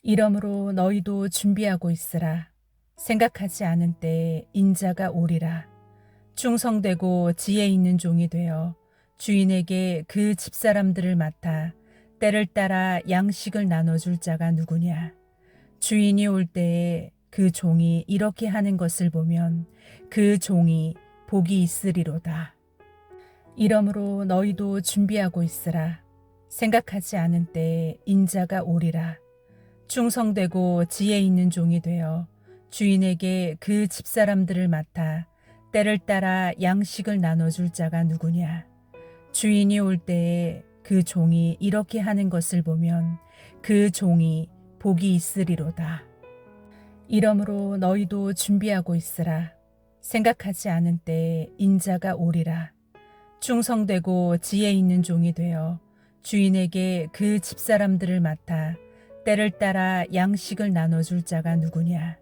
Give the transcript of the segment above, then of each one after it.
이러므로 너희도 준비하고 있으라. 생각하지 않은 때에 인자가 오리라. 충성되고 지혜 있는 종이 되어 주인에게 그 집사람들을 맡아 때를 따라 양식을 나눠줄 자가 누구냐. 주인이 올 때에 그 종이 이렇게 하는 것을 보면 그 종이 복이 있으리로다. 이러므로 너희도 준비하고 있으라. 생각하지 않은 때에 인자가 오리라. 충성되고 지혜 있는 종이 되어 주인에게 그 집사람들을 맡아 때를 따라 양식을 나눠줄 자가 누구냐. 주인이 올 때에 그 종이 이렇게 하는 것을 보면 그 종이 복이 있으리로다. 이러므로 너희도 준비하고 있으라. 생각하지 않은 때에 인자가 오리라. 충성되고 지혜 있는 종이 되어 주인에게 그 집사람들을 맡아 때를 따라 양식을 나눠줄 자가 누구냐.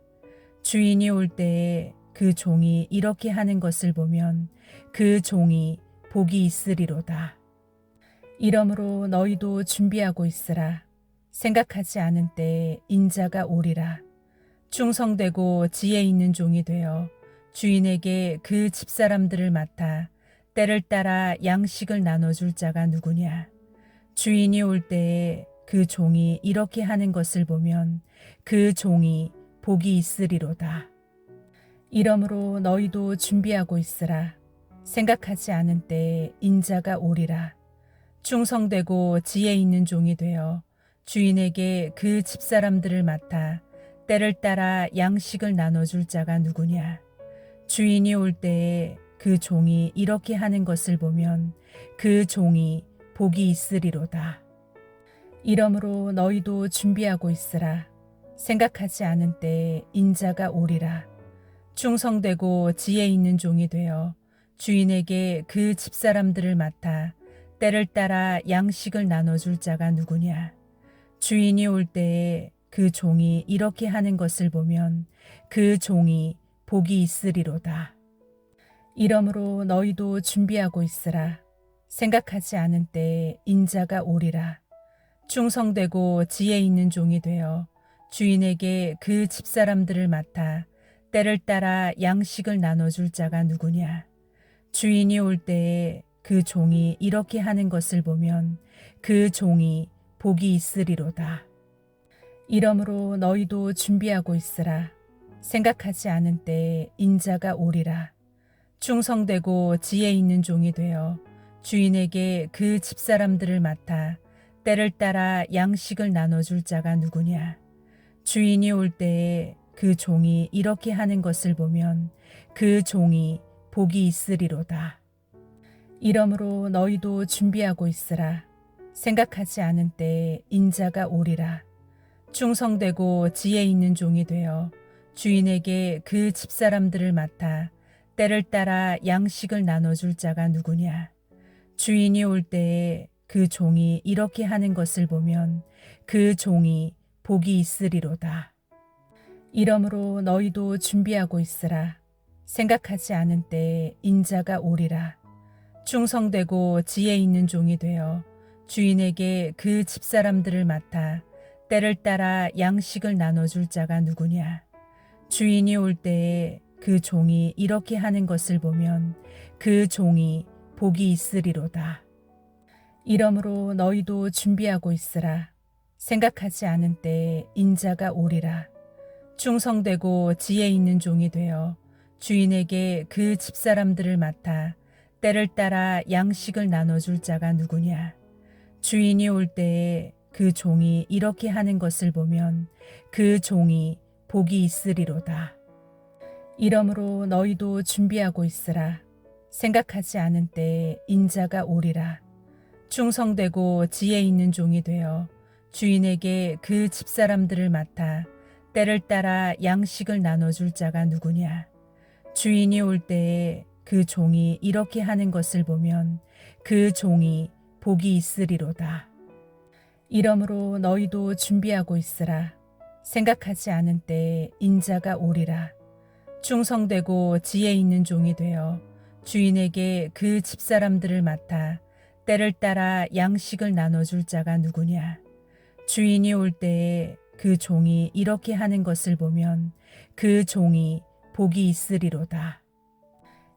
주인이 올 때에 그 종이 이렇게 하는 것을 보면 그 종이 복이 있으리로다. 이러므로 너희도 준비하고 있으라. 생각하지 않은 때에 인자가 오리라. 충성되고 지혜 있는 종이 되어 주인에게 그 집사람들을 맡아 때를 따라 양식을 나눠줄 자가 누구냐. 주인이 올 때에 그 종이 이렇게 하는 것을 보면 그 종이 복이 있으리로다. 이러므로 너희도 준비하고 있으라. 생각하지 않은 때에 인자가 오리라. 충성되고 지혜 있는 종이 되어 주인에게 그 집사람들을 맡아 때를 따라 양식을 나눠줄 자가 누구냐. 주인이 올 때에 그 종이 이렇게 하는 것을 보면 그 종이 복이 있으리로다. 이러므로 너희도 준비하고 있으라. 생각하지 않은 때에 인자가 오리라. 충성되고 지혜 있는 종이 되어 주인에게 그 집사람들을 맡아 때를 따라 양식을 나눠줄 자가 누구냐. 주인이 올 때에 그 종이 이렇게 하는 것을 보면 그 종이 복이 있으리로다. 이러므로 너희도 준비하고 있으라. 생각하지 않은 때에 인자가 오리라. 충성되고 지혜 있는 종이 되어 주인에게 그 집사람들을 맡아 때를 따라 양식을 나눠줄 자가 누구냐. 주인이 올 때에 그 종이 이렇게 하는 것을 보면 그 종이 복이 있으리로다. 이러므로 너희도 준비하고 있으라. 생각하지 않은 때에 인자가 오리라. 충성되고 지혜 있는 종이 되어 주인에게 그 집사람들을 맡아 때를 따라 양식을 나눠줄 자가 누구냐. 주인이 올 때에 그 종이 이렇게 하는 것을 보면 그 종이 복이 있으리로다. 이러므로 너희도 준비하고 있으라. 생각하지 않은 때에 인자가 오리라. 충성되고 지혜 있는 종이 되어 주인에게 그 집사람들을 맡아 때를 따라 양식을 나눠줄 자가 누구냐. 주인이 올 때에 그 종이 이렇게 하는 것을 보면 그 종이 복이 있으리로다. 이러므로 너희도 준비하고 있으라. 생각하지 않은 때에 인자가 오리라. 충성되고 지혜 있는 종이 되어 주인에게 그 집사람들을 맡아 때를 따라 양식을 나눠줄 자가 누구냐. 주인이 올 때에 그 종이 이렇게 하는 것을 보면 그 종이 복이 있으리로다. 이러므로 너희도 준비하고 있으라. 생각하지 않은 때에 인자가 오리라. 충성되고 지혜 있는 종이 되어 주인에게 그 집사람들을 맡아 때를 따라 양식을 나눠줄 자가 누구냐. 주인이 올 때에 그 종이 이렇게 하는 것을 보면 그 종이 복이 있으리로다. 이러므로 너희도 준비하고 있으라. 생각하지 않은 때에 인자가 오리라. 충성되고 지혜 있는 종이 되어 주인에게 그 집사람들을 맡아 때를 따라 양식을 나눠줄 자가 누구냐. 주인이 올 때에 그 종이 이렇게 하는 것을 보면 그 종이 복이 있으리로다. 이러므로 너희도 준비하고 있으라. 생각하지 않은 때에 인자가 오리라. 충성되고 지혜 있는 종이 되어 주인에게 그 집사람들을 맡아 때를 따라 양식을 나눠줄 자가 누구냐. 주인이 올 때에 그 종이 이렇게 하는 것을 보면 그 종이 복이 있으리로다.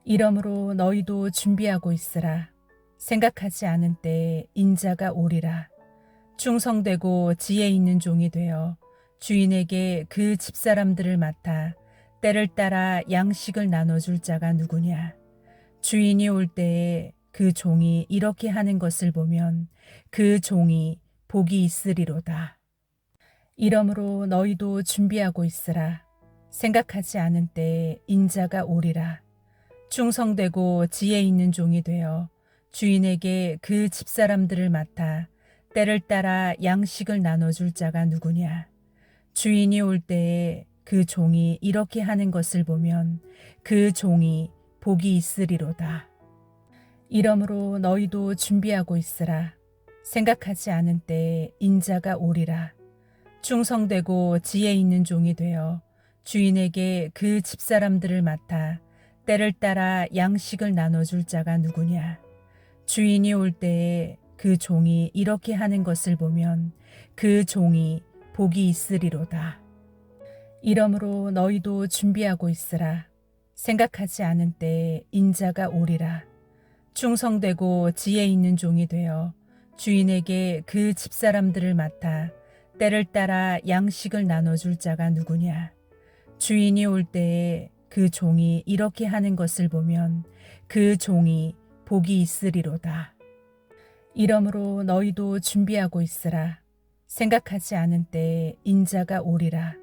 이러므로 너희도 준비하고 있으라. 생각하지 않은 때에 인자가 오리라. 충성되고 지혜 있는 종이 되어 주인에게 그 집사람들을 맡아 때를 따라 양식을 나눠줄 자가 누구냐. 주인이 올 때에 그 종이 이렇게 하는 것을 보면 그 종이 복이 있으리로다. 이러므로 너희도 준비하고 있으라. 생각하지 않은 때에 인자가 오리라. 충성되고 지혜 있는 종이 되어 주인에게 그 집사람들을 맡아 때를 따라 양식을 나눠줄 자가 누구냐. 주인이 올 때에 그 종이 이렇게 하는 것을 보면 그 종이 복이 있으리로다. 이러므로 너희도 준비하고 있으라. 생각하지 않은 때에 인자가 오리라. 충성되고 지혜 있는 종이 되어 주인에게 그 집사람들을 맡아 때를 따라 양식을 나눠줄 자가 누구냐. 주인이 올 때에 그 종이 이렇게 하는 것을 보면 그 종이 복이 있으리로다. 이러므로 너희도 준비하고 있으라. 생각하지 않은 때에 인자가 오리라. 충성되고 지혜 있는 종이 되어 주인에게 그 집사람들을 맡아 때를 따라 양식을 나눠줄 자가 누구냐. 주인이 올 때에 그 종이 이렇게 하는 것을 보면 그 종이 복이 있으리로다. 이러므로 너희도 준비하고 있으라. 생각하지 않은 때에 인자가 오리라.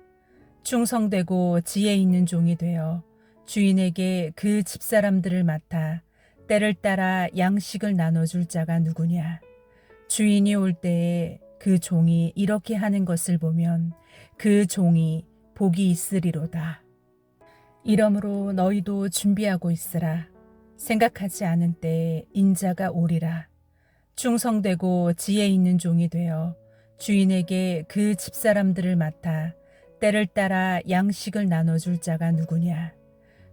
충성되고 지혜 있는 종이 되어 주인에게 그 집사람들을 맡아 때를 따라 양식을 나눠줄 자가 누구냐. 주인이 올 때에 그 종이 이렇게 하는 것을 보면 그 종이 복이 있으리로다. 이러므로 너희도 준비하고 있으라. 생각하지 않은 때에 인자가 오리라. 충성되고 지혜 있는 종이 되어 주인에게 그 집사람들을 맡아 때를 따라 양식을 나눠줄 자가 누구냐.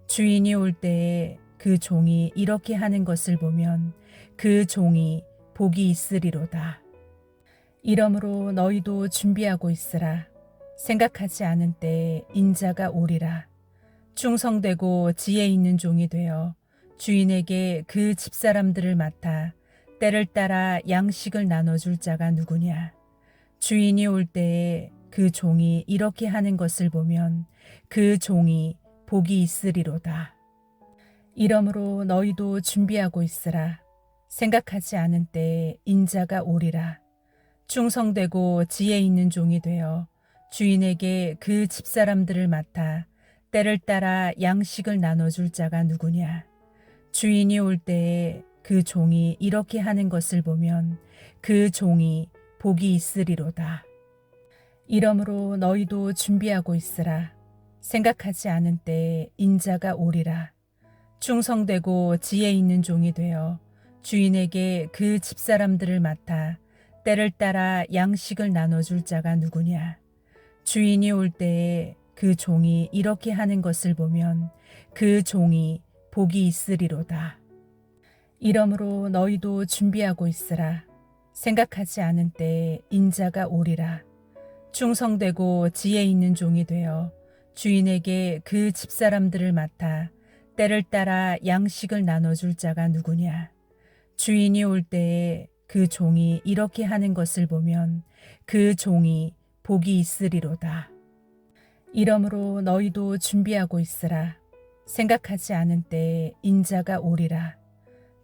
주인이 올 때에 그 종이 이렇게 하는 것을 보면 그 종이 복이 있으리로다. 이러므로 너희도 준비하고 있으라. 생각하지 않은 때에 인자가 오리라. 충성되고 지혜 있는 종이 되어 주인에게 그 집사람들을 맡아 때를 따라 양식을 나눠줄 자가 누구냐. 주인이 올 때에 그 종이 이렇게 하는 것을 보면 그 종이 복이 있으리로다. 이러므로 너희도 준비하고 있으라. 생각하지 않은 때에 인자가 오리라. 충성되고 지혜 있는 종이 되어 주인에게 그 집사람들을 맡아 때를 따라 양식을 나눠줄 자가 누구냐. 주인이 올 때에 그 종이 이렇게 하는 것을 보면 그 종이 복이 있으리로다. 이러므로 너희도 준비하고 있으라. 생각하지 않은 때에 인자가 오리라. 충성되고 지혜 있는 종이 되어 주인에게 그 집사람들을 맡아 때를 따라 양식을 나눠줄 자가 누구냐. 주인이 올 때에 그 종이 이렇게 하는 것을 보면 그 종이 복이 있으리로다. 이러므로 너희도 준비하고 있으라. 생각하지 않은 때에 인자가 오리라. 충성되고 지혜 있는 종이 되어 주인에게 그 집사람들을 맡아 때를 따라 양식을 나눠줄 자가 누구냐. 주인이 올 때에 그 종이 이렇게 하는 것을 보면 그 종이 복이 있으리로다. 이러므로 너희도 준비하고 있으라. 생각하지 않은 때에 인자가 오리라.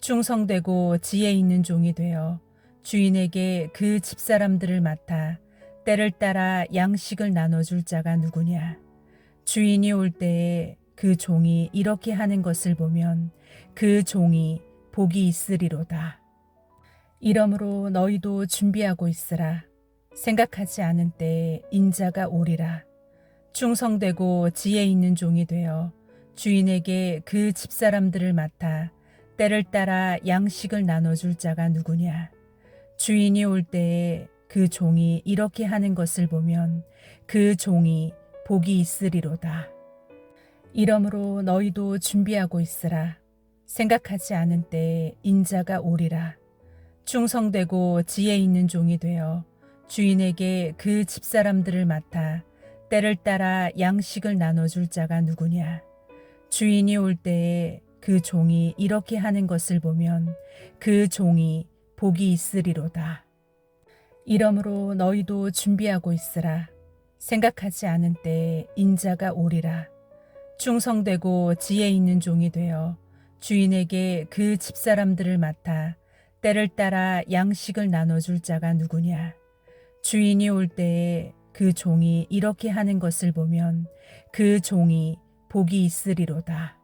충성되고 지혜 있는 종이 되어 주인에게 그 집사람들을 맡아 때를 따라 양식을 나눠줄 자가 누구냐. 주인이 올 때에 그 종이 이렇게 하는 것을 보면 그 종이 복이 있으리로다. 이러므로 너희도 준비하고 있으라. 생각하지 않은 때에 인자가 오리라. 충성되고 지혜 있는 종이 되어 주인에게 그 집사람들을 맡아 때를 따라 양식을 나눠줄 자가 누구냐. 주인이 올 때에 그 종이 이렇게 하는 것을 보면 그 종이 복이 있으리로다. 이러므로 너희도 준비하고 있으라. 생각하지 않은 때에 인자가 오리라. 충성되고 지혜 있는 종이 되어 주인에게 그 집사람들을 맡아 때를 따라 양식을 나눠줄 자가 누구냐. 주인이 올 때에 그 종이 이렇게 하는 것을 보면 그 종이 복이 있으리로다. 이러므로 너희도 준비하고 있으라. 생각하지 않은 때에 인자가 오리라. 충성되고 지혜 있는 종이 되어 주인에게 그 집사람들을 맡아 때를 따라 양식을 나눠줄 자가 누구냐. 주인이 올 때에 그 종이 이렇게 하는 것을 보면 그 종이 복이 있으리로다.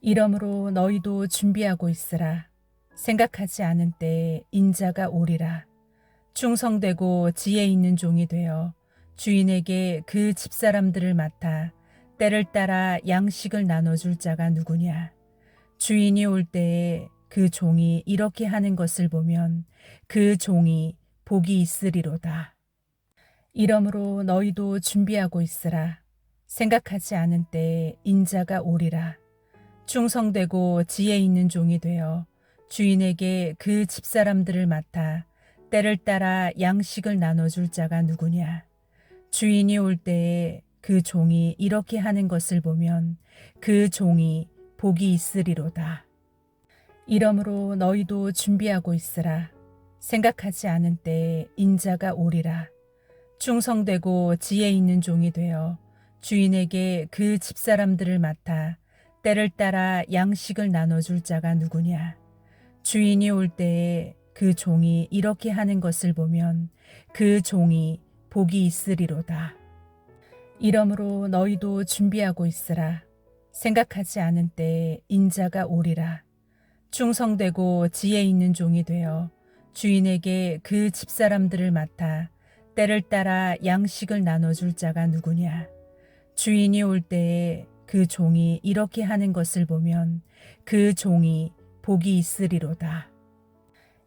이러므로 너희도 준비하고 있으라. 생각하지 않은 때에 인자가 오리라. 충성되고 지혜 있는 종이 되어 주인에게 그 집사람들을 맡아 때를 따라 양식을 나눠줄 자가 누구냐. 주인이 올 때에 그 종이 이렇게 하는 것을 보면 그 종이 복이 있으리로다. 이러므로 너희도 준비하고 있으라. 생각하지 않은 때에 인자가 오리라. 충성되고 지혜 있는 종이 되어 주인에게 그 집사람들을 맡아 때를 따라 양식을 나눠줄 자가 누구냐. 주인이 올 때에 그 종이 이렇게 하는 것을 보면 그 종이 복이 있으리로다. 이러므로 너희도 준비하고 있으라. 생각하지 않은 때에 인자가 오리라. 충성되고 지혜 있는 종이 되어 주인에게 그 집사람들을 맡아 때를 따라 양식을 나눠줄 자가 누구냐. 주인이 올 때에 그 종이 이렇게 하는 것을 보면 그 종이 복이 있으리로다. 이러므로 너희도 준비하고 있으라. 생각하지 않은 때에 인자가 오리라. 충성되고 지혜 있는 종이 되어 주인에게 그 집사람들을 맡아 때를 따라 양식을 나눠줄 자가 누구냐. 주인이 올 때에 그 종이 이렇게 하는 것을 보면 그 종이 복이 있으리로다.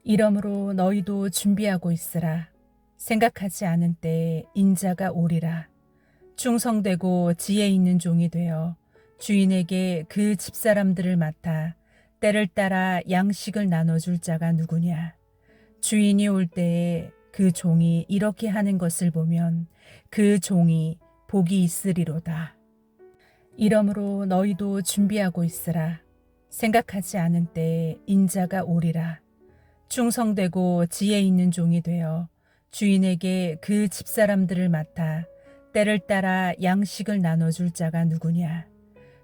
이러므로 너희도 준비하고 있으라. 생각하지 않은 때에 인자가 오리라. 충성되고 지혜 있는 종이 되어 주인에게 그 집사람들을 맡아 때를 따라 양식을 나눠줄 자가 누구냐. 주인이 올 때에 그 종이 이렇게 하는 것을 보면 그 종이 복이 있으리로다. 이러므로 너희도 준비하고 있으라. 생각하지 않은 때에 인자가 오리라. 충성되고 지혜 있는 종이 되어 주인에게 그 집사람들을 맡아 때를 따라 양식을 나눠줄 자가 누구냐.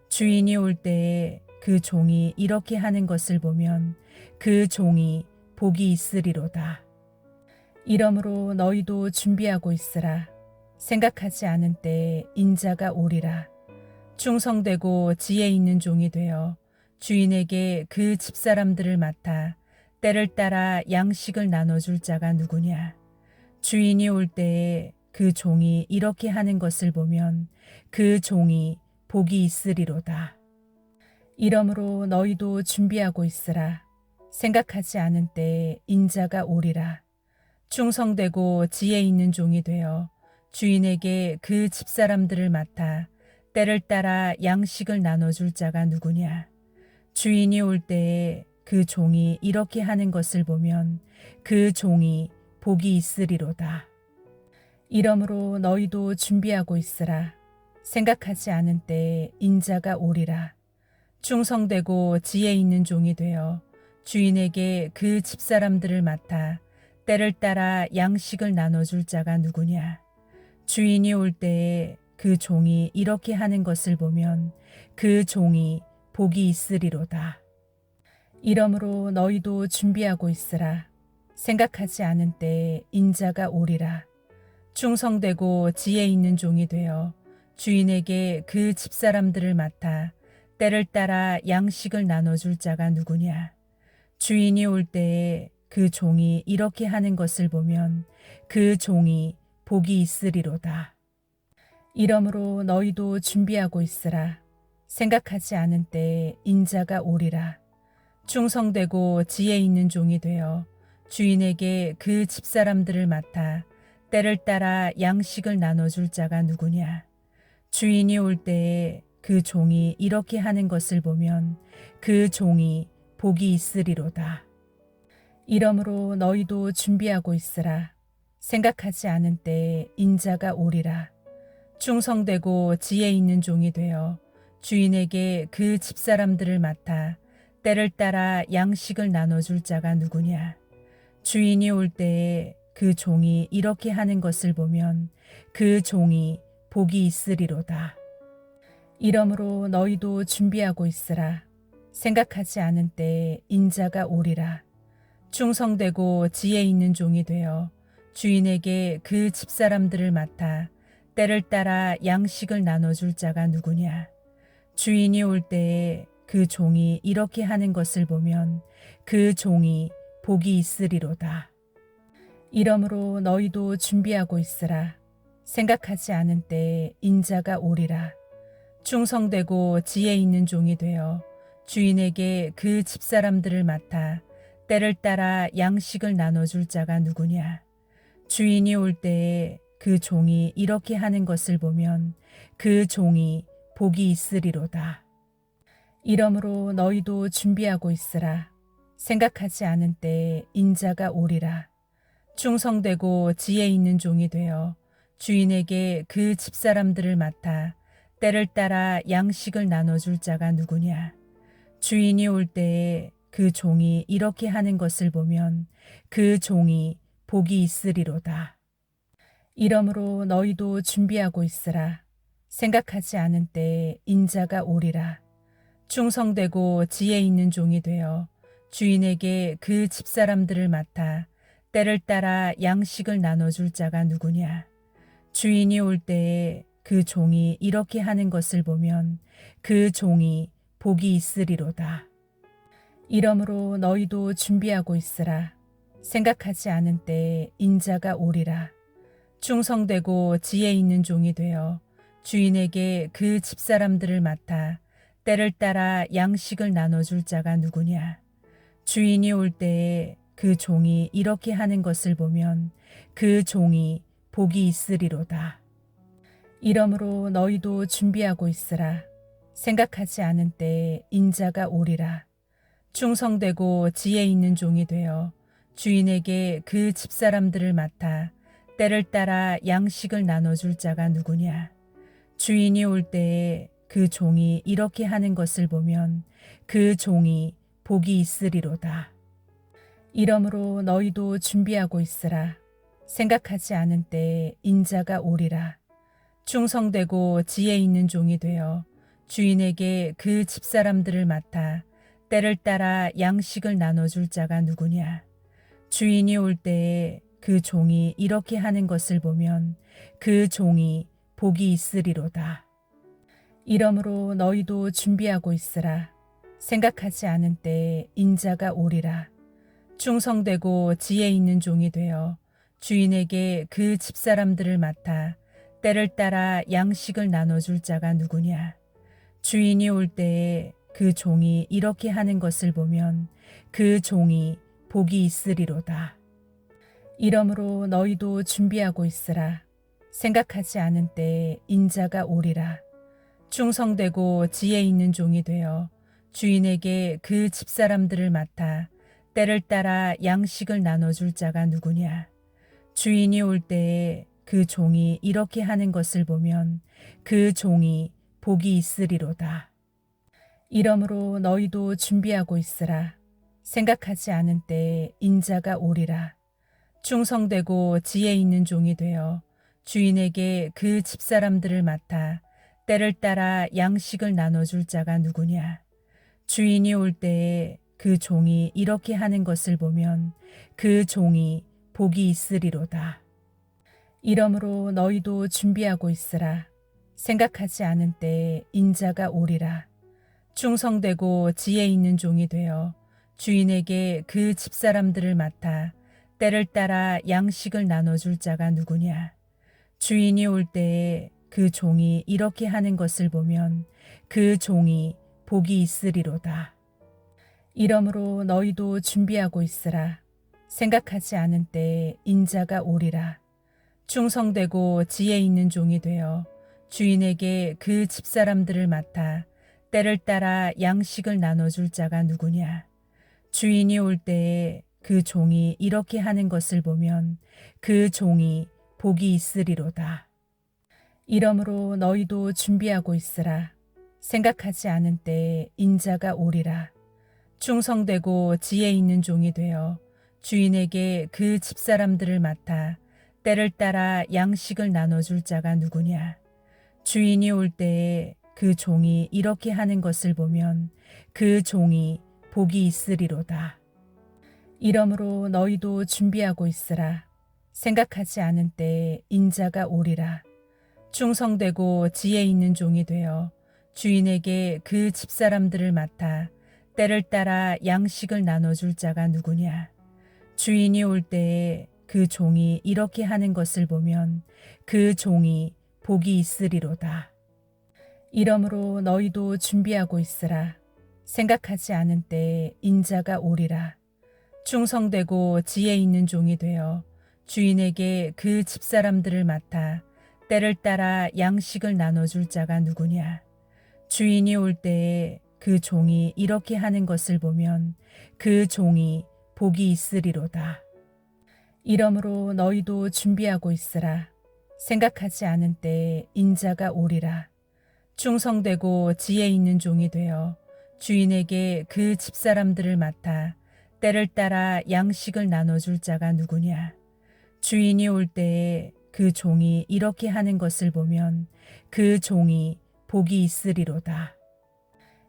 주인이 올 때에 그 종이 이렇게 하는 것을 보면 그 종이 복이 있으리로다. 이러므로 너희도 준비하고 있으라. 생각하지 않은 때에 인자가 오리라. 충성되고 지혜 있는 종이 되어 주인에게 그 집사람들을 맡아 때를 따라 양식을 나눠줄 자가 누구냐. 주인이 올 때에 그 종이 이렇게 하는 것을 보면 그 종이 복이 있으리로다. 이러므로 너희도 준비하고 있으라. 생각하지 않은 때에 인자가 오리라. 충성되고 지혜 있는 종이 되어 주인에게 그 집사람들을 맡아 때를 따라 양식을 나눠줄 자가 누구냐. 주인이 올 때에 그 종이 이렇게 하는 것을 보면 그 종이 복이 있으리로다. 이러므로 너희도 준비하고 있으라. 생각하지 않은 때에 인자가 오리라. 충성되고 지혜 있는 종이 되어 주인에게 그 집사람들을 맡아 때를 따라 양식을 나눠줄 자가 누구냐. 주인이 올 때에 그 종이 이렇게 하는 것을 보면 그 종이 복이 있으리로다. 이러므로 너희도 준비하고 있으라. 생각하지 않은 때에 인자가 오리라. 충성되고 지혜 있는 종이 되어 주인에게 그 집사람들을 맡아 때를 따라 양식을 나눠줄 자가 누구냐. 주인이 올 때에 그 종이 이렇게 하는 것을 보면 그 종이 복이 있으리로다. 이러므로 너희도 준비하고 있으라. 생각하지 않은 때에 인자가 오리라. 충성되고 지혜 있는 종이 되어 주인에게 그 집사람들을 맡아 때를 따라 양식을 나눠줄 자가 누구냐. 주인이 올 때에 그 종이 이렇게 하는 것을 보면 그 종이 복이 있으리로다. 이러므로 너희도 준비하고 있으라. 생각하지 않은 때에 인자가 오리라. 충성되고 지혜 있는 종이 되어 주인에게 그 집사람들을 맡아 때를 따라 양식을 나눠줄 자가 누구냐. 주인이 올 때에 그 종이 이렇게 하는 것을 보면 그 종이 복이 있으리로다. 이러므로 너희도 준비하고 있으라. 생각하지 않은 때에 인자가 오리라. 충성되고 지혜 있는 종이 되어 주인에게 그 집사람들을 맡아 때를 따라 양식을 나눠줄 자가 누구냐. 주인이 올 때에 그 종이 이렇게 하는 것을 보면 그 종이 복이 있으리로다. 이러므로 너희도 준비하고 있으라. 생각하지 않은 때에 인자가 오리라. 충성되고 지혜 있는 종이 되어 주인에게 그 집사람들을 맡아 때를 따라 양식을 나눠줄 자가 누구냐. 주인이 올 때에 그 종이 이렇게 하는 것을 보면 그 종이 복이 있으리로다. 이러므로 너희도 준비하고 있으라. 생각하지 않은 때에 인자가 오리라. 충성되고 지혜 있는 종이 되어 주인에게 그 집사람들을 맡아 때를 따라 양식을 나눠줄 자가 누구냐. 주인이 올 때에 그 종이 이렇게 하는 것을 보면 그 종이 복이 있으리로다. 이러므로 너희도 준비하고 있으라. 생각하지 않은 때에 인자가 오리라. 충성되고 지혜 있는 종이 되어 주인에게 그 집사람들을 맡아 때를 따라 양식을 나눠줄 자가 누구냐. 주인이 올 때에 그 종이 이렇게 하는 것을 보면 그 종이 복이 있으리로다. 이러므로 너희도 준비하고 있으라. 생각하지 않은 때에 인자가 오리라. 충성되고 지혜 있는 종이 되어 주인에게 그 집사람들을 맡아 때를 따라 양식을 나눠줄 자가 누구냐. 주인이 올 때에 그 종이 이렇게 하는 것을 보면 그 종이 복이 있으리로다. 이러므로 너희도 준비하고 있으라. 생각하지 않은 때에 인자가 오리라. 충성되고 지혜 있는 종이 되어 주인에게 그 집사람들을 맡아 때를 따라 양식을 나눠줄 자가 누구냐. 주인이 올 때에 그 종이 이렇게 하는 것을 보면 그 종이 복이 있으리로다. 이러므로 너희도 준비하고 있으라. 생각하지 않은 때에 인자가 오리라. 충성되고 지혜 있는 종이 되어 주인에게 그 집사람들을 맡아 때를 따라 양식을 나눠줄 자가 누구냐. 주인이 올 때에 그 종이 이렇게 하는 것을 보면 그 종이 복이 있으리로다. 이러므로 너희도 준비하고 있으라. 생각하지 않은 때에 인자가 오리라. 충성되고 지혜 있는 종이 되어 주인에게 그 집사람들을 맡아 때를 따라 양식을 나눠줄 자가 누구냐. 주인이 올 때에 그 종이 이렇게 하는 것을 보면 그 종이 복이 있으리로다. 이러므로 너희도 준비하고 있으라. 생각하지 않은 때에 인자가 오리라. 충성되고 지혜 있는 종이 되어 주인에게 그 집사람들을 맡아 때를 따라 양식을 나눠줄 자가 누구냐. 주인이 올 때에 그 종이 이렇게 하는 것을 보면 그 종이 복이 있으리로다. 이러므로 너희도 준비하고 있으라. 생각하지 않은 때에 인자가 오리라. 충성되고 지혜 있는 종이 되어 주인에게 그 집사람들을 맡아 때를 따라 양식을 나눠줄 자가 누구냐. 주인이 올 때에 그 종이 이렇게 하는 것을 보면 그 종이 복이 있으리로다. 이러므로 너희도 준비하고 있으라. 생각하지 않은 때에 인자가 오리라. 충성되고 지혜 있는 종이 되어 주인에게 그 집사람들을 맡아 때를 따라 양식을 나눠줄 자가 누구냐. 주인이 올 때에 그 종이 이렇게 하는 것을 보면 그 종이 복이 있으리로다. 이러므로 너희도 준비하고 있으라. 생각하지 않은 때에 인자가 오리라. 충성되고 지혜 있는 종이 되어 주인에게 그 집사람들을 맡아 때를 따라 양식을 나눠줄 자가 누구냐. 주인이 올 때에 그 종이 이렇게 하는 것을 보면 그 종이 복이 있으리로다. 이러므로 너희도 준비하고 있으라. 생각하지 않은 때에 인자가 오리라. 충성되고 지혜 있는 종이 되어 주인에게 그 집사람들을 맡아 때를 따라 양식을 나눠줄 자가 누구냐. 주인이 올 때에 그 종이 이렇게 하는 것을 보면 그 종이 복이 있으리로다. 이러므로 너희도 준비하고 있으라. 생각하지 않은 때에 인자가 오리라. 충성되고 지혜 있는 종이 되어 주인에게 그 집사람들을 맡아 때를 따라 양식을 나눠줄 자가 누구냐. 주인이 올 때에 그 종이 이렇게 하는 것을 보면 그 종이 복이 있으리로다. 이러므로 너희도 준비하고 있으라. 생각하지 않은 때에 인자가 오리라. 충성되고 지혜 있는 종이 되어 주인에게 그 집사람들을 맡아 때를 따라 양식을 나눠줄 자가 누구냐. 주인이 올 때에 그 종이 이렇게 하는 것을 보면 그 종이 복이 있으리로다. 이러므로 너희도 준비하고 있으라. 생각하지 않은 때에 인자가 오리라. 충성되고 지혜 있는 종이 되어 주인에게 그 집사람들을 맡아 때를 따라 양식을 나눠줄 자가 누구냐. 주인이 올 때에 그 종이 이렇게 하는 것을 보면 그 종이 복이 있으리로다.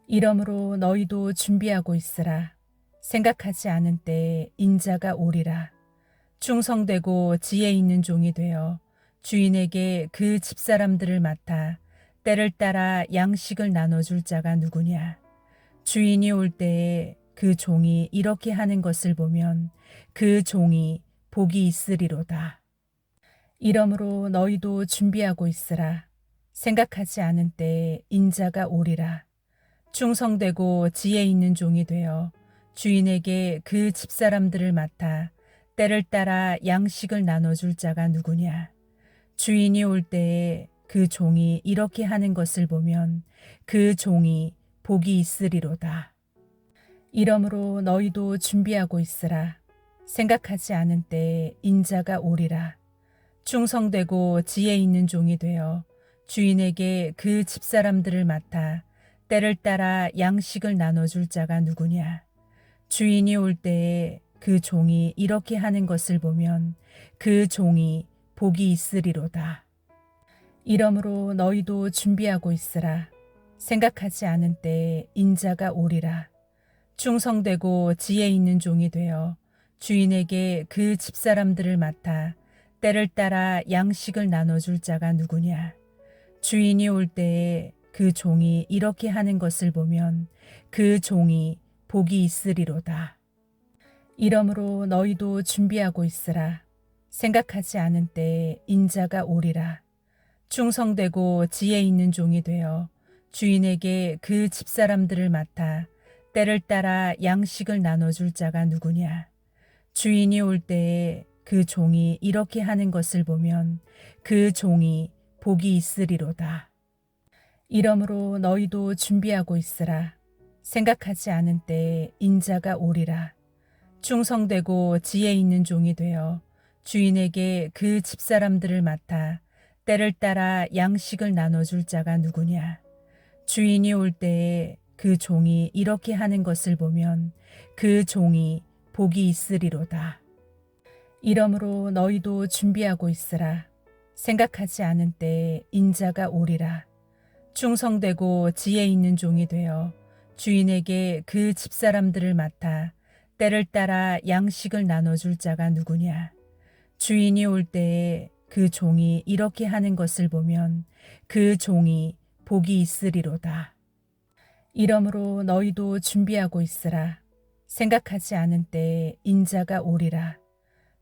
이러므로 너희도 준비하고 있으라. 생각하지 않은 때에 인자가 오리라. 충성되고 지혜 있는 종이 되어 주인에게 그 집사람들을 맡아 때를 따라 양식을 나눠줄 자가 누구냐. 주인이 올 때에 그 종이 이렇게 하는 것을 보면 그 종이 복이 있으리로다. 이러므로 너희도 준비하고 있으라. 생각하지 않은 때에 인자가 오리라. 충성되고 지혜 있는 종이 되어 주인에게 그 집사람들을 맡아 때를 따라 양식을 나눠줄 자가 누구냐. 주인이 올 때에 그 종이 이렇게 하는 것을 보면 그 종이 복이 있으리로다. 이러므로 너희도 준비하고 있으라. 생각하지 않은 때에 인자가 오리라. 충성되고 지혜 있는 종이 되어 주인에게 그 집사람들을 맡아 때를 따라 양식을 나눠줄 자가 누구냐. 주인이 올 때에 그 종이 이렇게 하는 것을 보면 그 종이 복이 있으리로다. 이러므로 너희도 준비하고 있으라. 생각하지 않은 때에 인자가 오리라. 충성되고 지혜 있는 종이 되어 주인에게 그 집사람들을 맡아 때를 따라 양식을 나눠줄 자가 누구냐. 주인이 올 때에 그 종이 이렇게 하는 것을 보면 그 종이 복이 있으리로다. 이러므로 너희도 준비하고 있으라. 생각하지 않은 때에 인자가 오리라. 충성되고 지혜 있는 종이 되어 주인에게 그 집사람들을 맡아 때를 따라 양식을 나눠줄 자가 누구냐. 주인이 올 때에 그 종이 이렇게 하는 것을 보면 그 종이 복이 있으리로다. 이러므로 너희도 준비하고 있으라. 생각하지 않은 때에 인자가 오리라. 충성되고 지혜 있는 종이 되어 주인에게 그 집사람들을 맡아 때를 따라 양식을 나눠줄 자가 누구냐. 주인이 올 때에 그 종이 이렇게 하는 것을 보면 그 종이 복이 있으리로다. 이러므로 너희도 준비하고 있으라. 생각하지 않은 때에 인자가 오리라. 충성되고 지혜 있는 종이 되어 주인에게 그 집사람들을 맡아 때를 따라 양식을 나눠줄 자가 누구냐. 주인이 올 때에 그 종이 이렇게 하는 것을 보면 그 종이 복이 있으리로다. 이러므로 너희도 준비하고 있으라. 생각하지 않은 때에 인자가 오리라.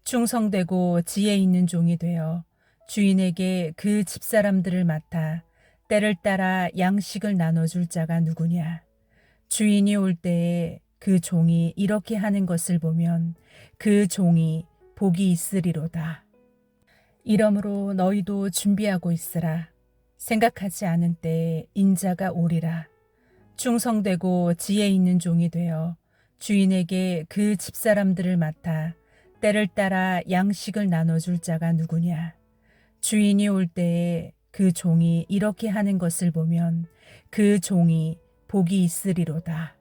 충성되고 지혜 있는 종이 되어 주인에게 그 집사람들을 맡아 때를 따라 양식을 나눠줄 자가 누구냐. 주인이 올 때에 그 종이 이렇게 하는 것을 보면 그 종이 복이 있으리로다. 이러므로 너희도 준비하고 있으라. 생각하지 않은 때에 인자가 오리라. 충성되고 지혜 있는 종이 되어 주인에게 그 집사람들을 맡아 때를 따라 양식을 나눠줄 자가 누구냐? 주인이 올 때에 그 종이 이렇게 하는 것을 보면 그 종이 복이 있으리로다.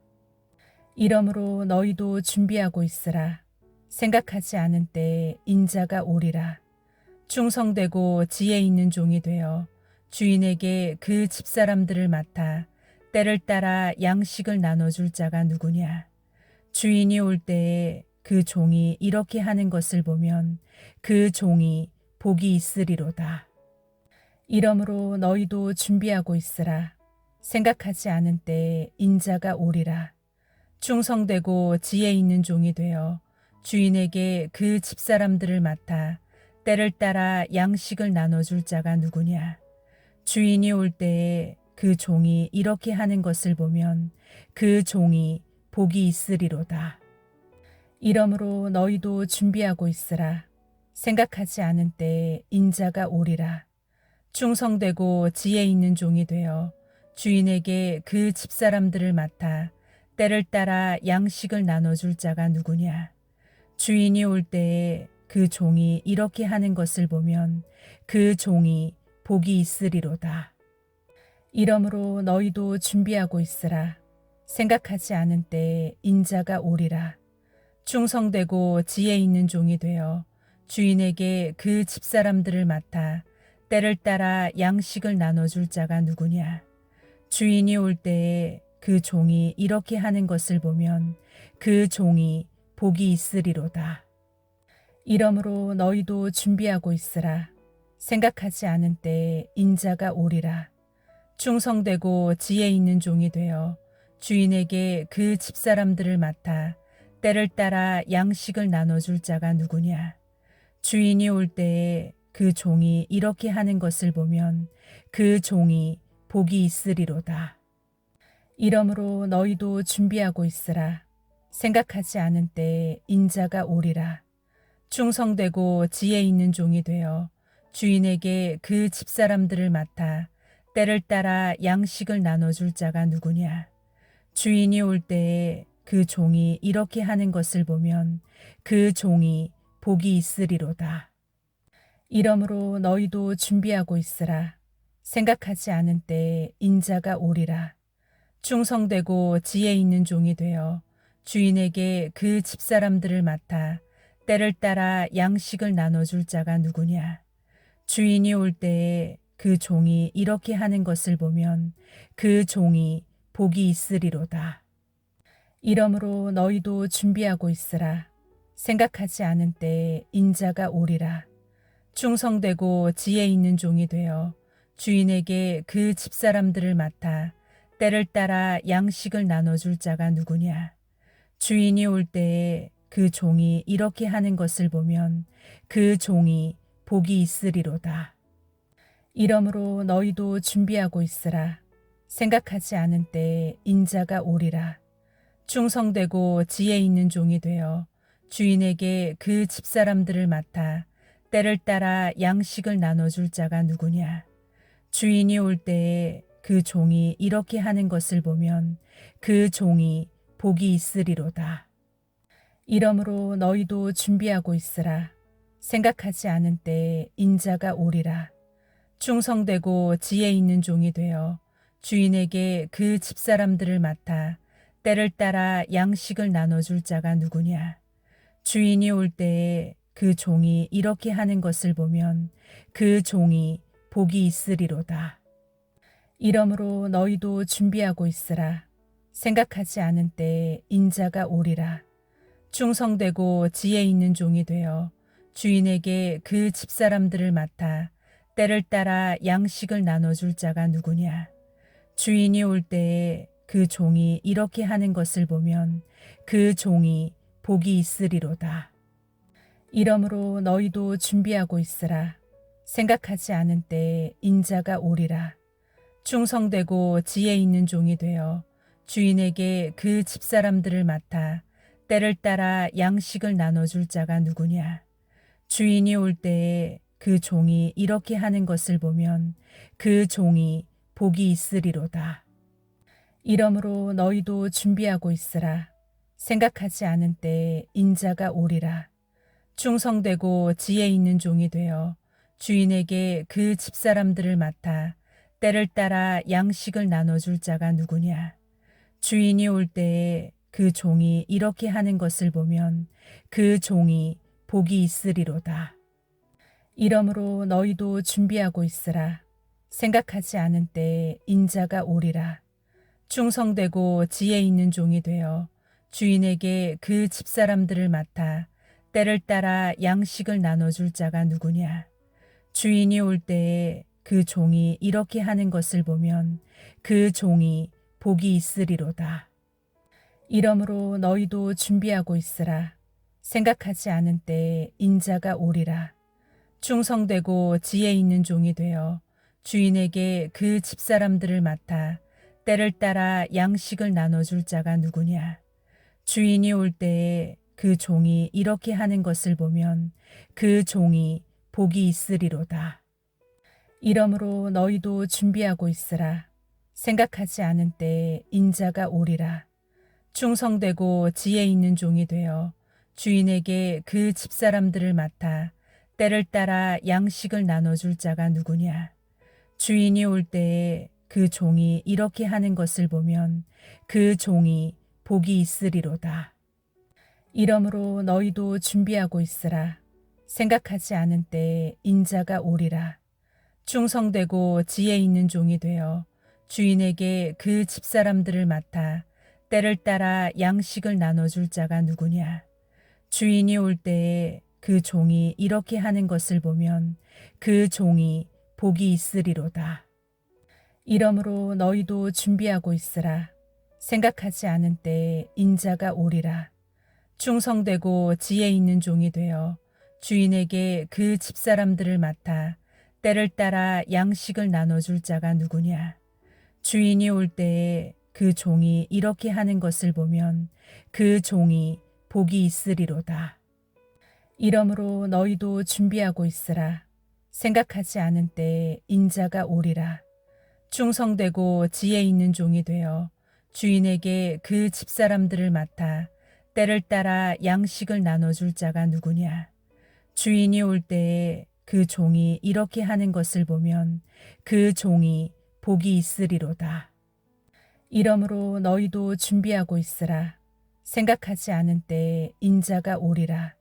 이러므로 너희도 준비하고 있으라. 생각하지 않은 때에 인자가 오리라. 충성되고 지혜 있는 종이 되어 주인에게 그 집사람들을 맡아 때를 따라 양식을 나눠줄 자가 누구냐? 주인이 올 때에 그 종이 이렇게 하는 것을 보면 그 종이 복이 있으리로다. 이러므로 너희도 준비하고 있으라. 생각하지 않은 때에 인자가 오리라. 충성되고 지혜 있는 종이 되어 주인에게 그 집사람들을 맡아 때를 따라 양식을 나눠줄 자가 누구냐? 주인이 올 때에 그 종이 이렇게 하는 것을 보면 그 종이 복이 있으리로다. 이러므로 너희도 준비하고 있으라. 생각하지 않은 때에 인자가 오리라. 충성되고 지혜 있는 종이 되어 주인에게 그 집사람들을 맡아 때를 따라 양식을 나눠줄 자가 누구냐? 주인이 올 때에 그 종이 이렇게 하는 것을 보면 그 종이 복이 있으리로다. 이러므로 너희도 준비하고 있으라. 생각하지 않은 때에 인자가 오리라. 충성되고 지혜 있는 종이 되어 주인에게 그 집사람들을 맡아 때를 따라 양식을 나눠줄 자가 누구냐? 주인이 올 때에 그 종이 이렇게 하는 것을 보면 그 종이 복이 있으리로다. 이러므로 너희도 준비하고 있으라. 생각하지 않은 때에 인자가 오리라. 충성되고 지혜 있는 종이 되어 주인에게 그 집사람들을 맡아 때를 따라 양식을 나눠줄 자가 누구냐? 주인이 올 때에 그 종이 이렇게 하는 것을 보면 그 종이 복이 있으리로다. 이러므로 너희도 준비하고 있으라. 생각하지 않은 때에 인자가 오리라. 충성되고 지혜 있는 종이 되어 주인에게 그 집사람들을 맡아 때를 따라 양식을 나눠줄 자가 누구냐? 주인이 올 때에 그 종이 이렇게 하는 것을 보면 그 종이 복이 있으리로다. 이러므로 너희도 준비하고 있으라. 생각하지 않은 때에 인자가 오리라. 충성되고 지혜 있는 종이 되어 주인에게 그 집사람들을 맡아 때를 따라 양식을 나눠줄 자가 누구냐? 주인이 올 때에 그 종이 이렇게 하는 것을 보면 그 종이 복이 있으리로다. 이러므로 너희도 준비하고 있으라. 생각하지 않은 때에 인자가 오리라. 충성되고 지혜 있는 종이 되어 주인에게 그 집사람들을 맡아 때를 따라 양식을 나눠줄 자가 누구냐? 주인이 올 때에 그 종이 이렇게 하는 것을 보면 그 종이 복이 있으리로다. 이러므로 너희도 준비하고 있으라. 생각하지 않은 때에 인자가 오리라. 충성되고 지혜 있는 종이 되어 주인에게 그 집사람들을 맡아 때를 따라 양식을 나눠줄 자가 누구냐? 주인이 올 때에 그 종이 이렇게 하는 것을 보면 그 종이 복이 있으리로다. 이러므로 너희도 준비하고 있으라. 생각하지 않은 때에 인자가 오리라. 충성되고 지혜 있는 종이 되어 주인에게 그 집사람들을 맡아 때를 따라 양식을 나눠줄 자가 누구냐? 주인이 올 때에 그 종이 이렇게 하는 것을 보면 그 종이 복이 있으리로다. 이러므로 너희도 준비하고 있으라. 생각하지 않은 때에 인자가 오리라. 충성되고 지혜 있는 종이 되어 주인에게 그 집사람들을 맡아 때를 따라 양식을 나눠줄 자가 누구냐? 주인이 올 때에 그 종이 이렇게 하는 것을 보면 그 종이 복이 있으리로다. 이러므로 너희도 준비하고 있으라. 생각하지 않은 때에 인자가 오리라. 충성되고 지혜 있는 종이 되어 주인에게 그 집사람들을 맡아 때를 따라 양식을 나눠줄 자가 누구냐? 주인이 올 때에 그 종이 이렇게 하는 것을 보면 그 종이 복이 있으리로다. 이러므로 너희도 준비하고 있으라. 생각하지 않은 때에 인자가 오리라. 충성되고 지혜 있는 종이 되어 주인에게 그 집사람들을 맡아 때를 따라 양식을 나눠줄 자가 누구냐. 주인이 올 때에 그 종이 이렇게 하는 것을 보면 그 종이 복이 있으리로다. 이러므로 너희도 준비하고 있으라. 생각하지 않은 때에 인자가 오리라. 충성되고 지혜 있는 종이 되어 주인에게 그 집사람들을 맡아 때를 따라 양식을 나눠줄 자가 누구냐. 주인이 올 때에 그 종이 이렇게 하는 것을 보면 그 종이 복이 있으리로다. 이러므로 너희도 준비하고 있으라. 생각하지 않은 때에 인자가 오리라. 충성되고 지혜 있는 종이 되어 주인에게 그 집사람들을 맡아 때를 따라 양식을 나눠줄 자가 누구냐. 주인이 올 때에 그 종이 이렇게 하는 것을 보면 그 종이 복이 있으리로다. 이러므로 너희도 준비하고 있으라. 생각하지 않은 때에 인자가 오리라. 충성되고 지혜 있는 종이 되어 주인에게 그 집사람들을 맡아 때를 따라 양식을 나눠줄 자가 누구냐. 주인이 올 때에 그 종이 이렇게 하는 것을 보면 그 종이 복이 있으리로다. 이러므로 너희도 준비하고 있으라. 생각하지 않은 때에 인자가 오리라. 충성되고 지혜 있는 종이 되어 주인에게 그 집사람들을 맡아 때를 따라 양식을 나눠줄 자가 누구냐. 주인이 올 때에 그 종이 이렇게 하는 것을 보면 그 종이 복이 있으리로다. 이러므로 너희도 준비하고 있으라. 생각하지 않은 때에 인자가 오리라. 충성되고 지혜 있는 종이 되어 주인에게 그 집사람들을 맡아 때를 따라 양식을 나눠줄 자가 누구냐. 주인이 올 때에 그 종이 이렇게 하는 것을 보면 그 종이 복이 있으리로다. 이러므로 너희도 준비하고 있으라. 생각하지 않은 때에 인자가 오리라. 충성되고 지혜 있는 종이 되어 주인에게 그 집사람들을 맡아 때를 따라 양식을 나눠줄 자가 누구냐. 주인이 올 때에 그 종이 이렇게 하는 것을 보면 그 종이 복이 있으리로다. 이러므로 너희도 준비하고 있으라. 생각하지 않은 때에 인자가 오리라.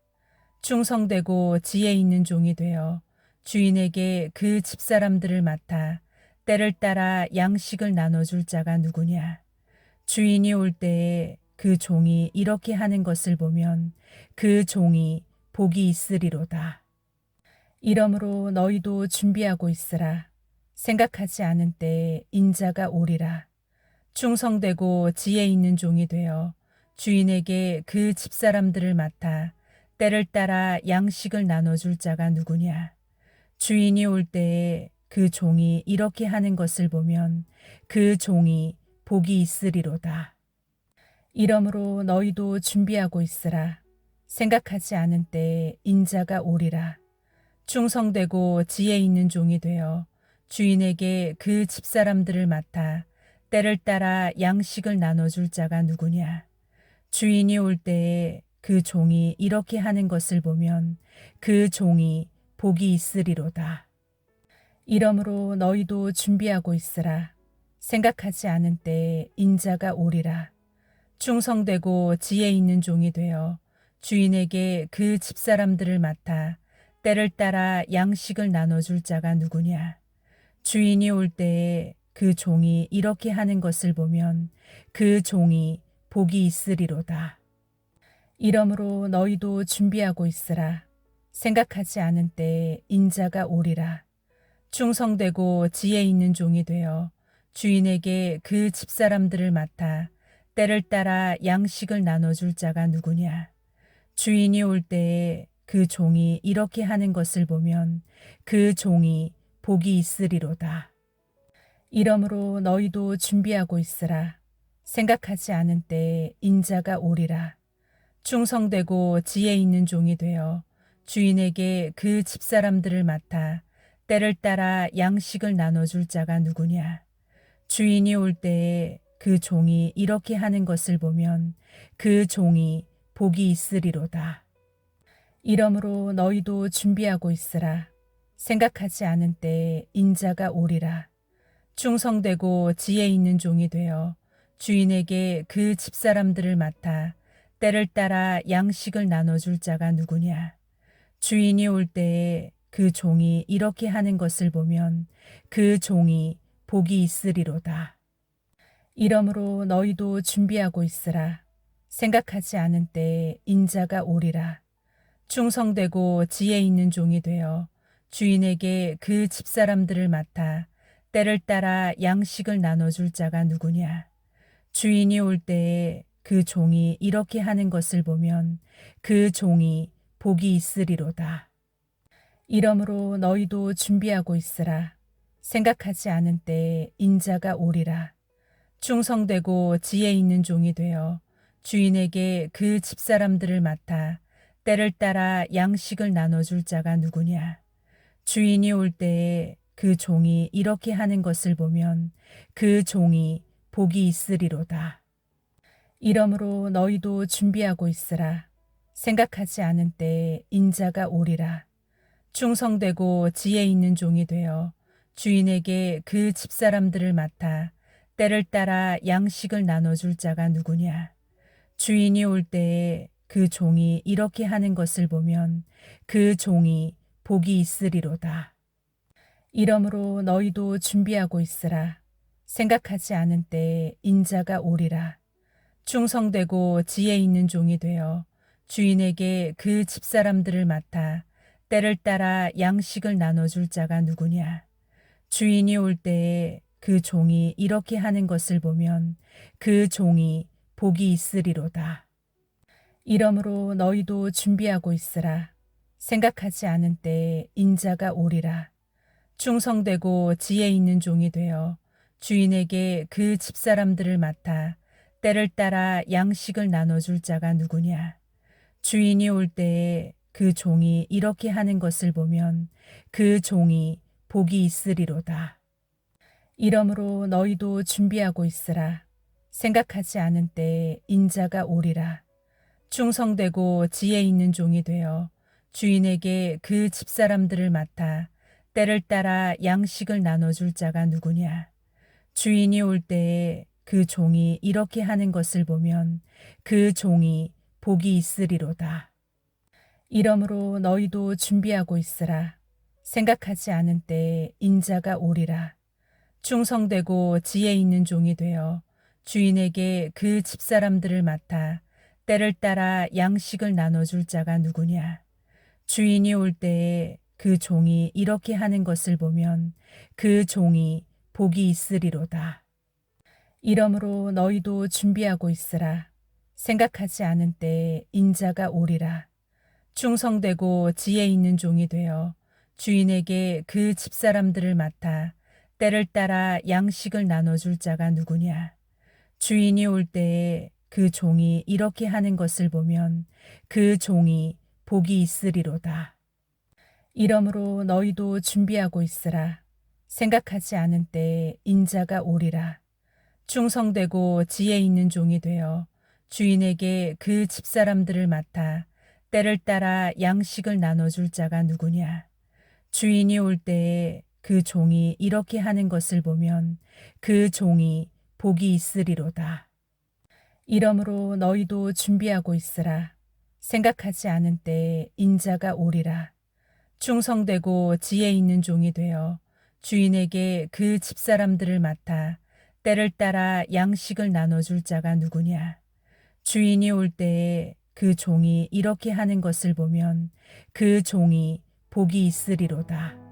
충성되고 지혜 있는 종이 되어 주인에게 그 집사람들을 맡아 때를 따라 양식을 나눠줄 자가 누구냐. 주인이 올 때에 그 종이 이렇게 하는 것을 보면 그 종이 복이 있으리로다. 이러므로 너희도 준비하고 있으라. 생각하지 않은 때에 인자가 오리라. 충성되고 지혜 있는 종이 되어 주인에게 그 집사람들을 맡아 때를 따라 양식을 나눠줄 자가 누구냐. 주인이 올 때에 그 종이 이렇게 하는 것을 보면 그 종이 복이 있으리로다. 이러므로 너희도 준비하고 있으라. 생각하지 않은 때에 인자가 오리라. 충성되고 지혜 있는 종이 되어 주인에게 그 집사람들을 맡아 때를 따라 양식을 나눠줄 자가 누구냐. 주인이 올 때에 그 종이 이렇게 하는 것을 보면 그 종이 복이 있으리로다. 이러므로 너희도 준비하고 있으라. 생각하지 않은 때에 인자가 오리라. 충성되고 지혜 있는 종이 되어 주인에게 그 집사람들을 맡아 때를 따라 양식을 나눠줄 자가 누구냐. 주인이 올 때에 그 종이 이렇게 하는 것을 보면 그 종이 복이 있으리로다. 이러므로 너희도 준비하고 있으라. 생각하지 않은 때에 인자가 오리라. 충성되고 지혜 있는 종이 되어 주인에게 그 집사람들을 맡아 때를 따라 양식을 나눠줄 자가 누구냐. 주인이 올 때에 그 종이 이렇게 하는 것을 보면 그 종이 복이 있으리로다. 이러므로 너희도 준비하고 있으라. 생각하지 않은 때에 인자가 오리라. 충성되고 지혜 있는 종이 되어 주인에게 그 집사람들을 맡아 때를 따라 양식을 나눠줄 자가 누구냐. 주인이 올 때에 그 종이 이렇게 하는 것을 보면 그 종이 복이 있으리로다. 이러므로 너희도 준비하고 있으라. 생각하지 않은 때에 인자가 오리라. 충성되고 지혜 있는 종이 되어 주인에게 그 집사람들을 맡아 때를 따라 양식을 나눠줄 자가 누구냐. 주인이 올 때에 그 종이 이렇게 하는 것을 보면 그 종이 복이 있으리로다. 이러므로 너희도 준비하고 있으라. 생각하지 않은 때에 인자가 오리라. 충성되고 지혜 있는 종이 되어 주인에게 그 집사람들을 맡아 때를 따라 양식을 나눠줄 자가 누구냐. 주인이 올 때에 그 종이 이렇게 하는 것을 보면 그 종이 복이 있으리로다. 이러므로 너희도 준비하고 있으라. 생각하지 않은 때에 인자가 오리라. 충성되고 지혜 있는 종이 되어 주인에게 그 집사람들을 맡아 때를 따라 양식을 나눠줄 자가 누구냐. 주인이 올 때에 그 종이 이렇게 하는 것을 보면 그 종이 복이 있으리로다. 이러므로 너희도 준비하고 있으라. 생각하지 않은 때에 인자가 오리라. 충성되고 지혜 있는 종이 되어 주인에게 그 집사람들을 맡아 때를 따라 양식을 나눠줄 자가 누구냐. 주인이 올 때에 그 종이 이렇게 하는 것을 보면 그 종이 복이 있으리로다. 이러므로 너희도 준비하고 있으라. 생각하지 않은 때에 인자가 오리라. 충성되고 지혜 있는 종이 되어 주인에게 그 집사람들을 맡아 때를 따라 양식을 나눠줄 자가 누구냐. 주인이 올 때에 그 종이 이렇게 하는 것을 보면 그 종이 복이 있으리로다. 이러므로 너희도 준비하고 있으라. 생각하지 않은 때에 인자가 오리라. 충성되고 지혜 있는 종이 되어 주인에게 그 집사람들을 맡아 때를 따라 양식을 나눠줄 자가 누구냐. 주인이 올 때에 그 종이 이렇게 하는 것을 보면 그 종이 복이 있으리로다. 이러므로 너희도 준비하고 있으라. 생각하지 않은 때에 인자가 오리라. 충성되고 지혜 있는 종이 되어 주인에게 그 집사람들을 맡아 때를 따라 양식을 나눠줄 자가 누구냐. 주인이 올 때에 그 종이 이렇게 하는 것을 보면 그 종이 복이 있으리로다. 이러므로 너희도 준비하고 있으라. 생각하지 않은 때에 인자가 오리라. 충성되고 지혜 있는 종이 되어 주인에게 그 집사람들을 맡아 때를 따라 양식을 나눠줄 자가 누구냐. 주인이 올 때에 그 종이 이렇게 하는 것을 보면 그 종이 복이 있으리로다. 이러므로 너희도 준비하고 있으라. 생각하지 않은 때에 인자가 오리라. 충성되고 지혜 있는 종이 되어 주인에게 그 집사람들을 맡아 때를 따라 양식을 나눠줄 자가 누구냐. 주인이 올 때에 그 종이 이렇게 하는 것을 보면 그 종이 복이 있으리로다. 이러므로 너희도 준비하고 있으라. 생각하지 않은 때에 인자가 오리라. 충성되고 지혜 있는 종이 되어 주인에게 그 집사람들을 맡아 때를 따라 양식을 나눠줄 자가 누구냐. 주인이 올 때에 그 종이 이렇게 하는 것을 보면 그 종이 복이 있으리로다. 이러므로 너희도 준비하고 있으라. 생각하지 않은 때에 인자가 오리라. 충성되고 지혜 있는 종이 되어 주인에게 그 집사람들을 맡아 때를 따라 양식을 나눠줄 자가 누구냐. 주인이 올 때에 그 종이 이렇게 하는 것을 보면 그 종이 복이 있으리로다.